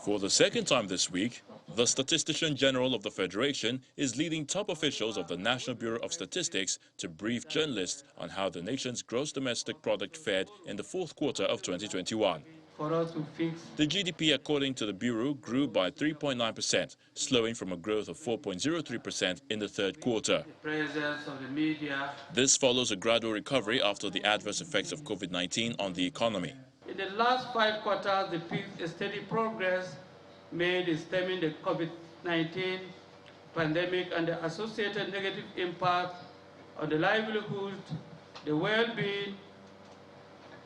For the second time this week, the Statistician General of the Federation is leading top officials of the National Bureau of Statistics to brief journalists on how the nation's gross domestic product fared in the fourth quarter of 2021. The GDP, according to the Bureau, grew by 3.9%, slowing from a growth of 4.03% in the third quarter. This follows a gradual recovery after the adverse effects of COVID-19 on the economy. In the last 5 quarters, the steady progress made in stemming the COVID-19 pandemic and the associated negative impact on the livelihood, the well-being,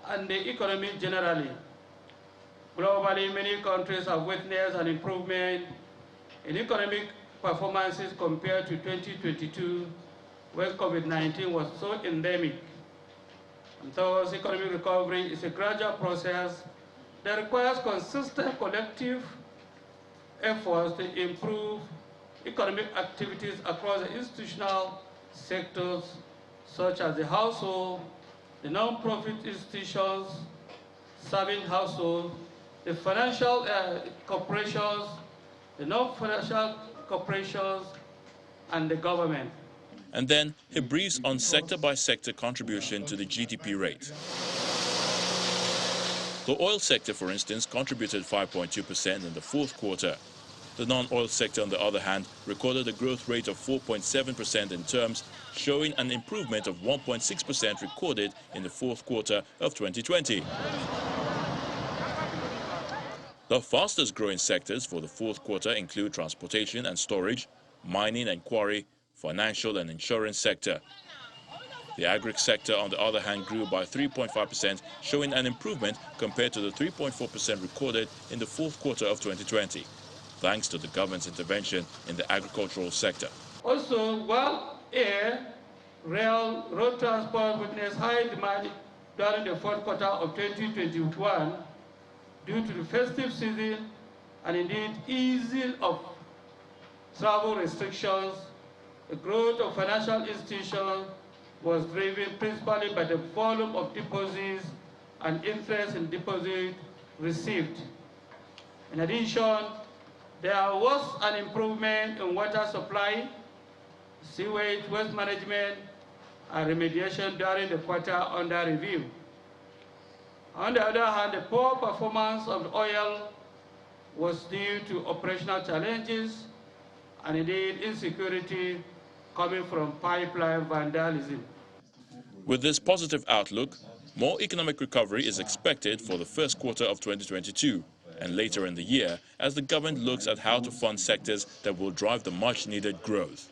and the economy generally. Globally, many countries have witnessed an improvement in economic performances compared to 2022, when COVID-19 was so endemic. And thus, economic recovery is a gradual process that requires consistent collective efforts to improve economic activities across the institutional sectors, such as the household, the non-profit institutions serving households, the financial corporations, the non-financial corporations, and the government. And then he briefs on sector-by-sector contribution to the GDP rate. The oil sector, for instance, contributed 5.2% in the fourth quarter. The non-oil sector, on the other hand, recorded a growth rate of 4.7% in terms, showing an improvement of 1.6% recorded in the fourth quarter of 2020. The fastest growing sectors for the fourth quarter include transportation and storage, mining and quarry, financial and insurance sector. The agri sector, on the other hand, grew by 3.5%, showing an improvement compared to the 3.4% recorded in the fourth quarter of 2020, thanks to the government's intervention in the agricultural sector. Also, while air, rail, road transport witnessed high demand during the fourth quarter of 2021 due to the festive season and indeed easing of travel restrictions, the growth of financial institutions was driven principally by the volume of deposits and interest in deposits received. In addition, there was an improvement in water supply, sewage, waste management, and remediation during the quarter under review. On the other hand, the poor performance of oil was due to operational challenges and indeed insecurity coming from pipeline vandalism. With this positive outlook, more economic recovery is expected for the first quarter of 2022 and later in the year as the government looks at how to fund sectors that will drive the much-needed growth.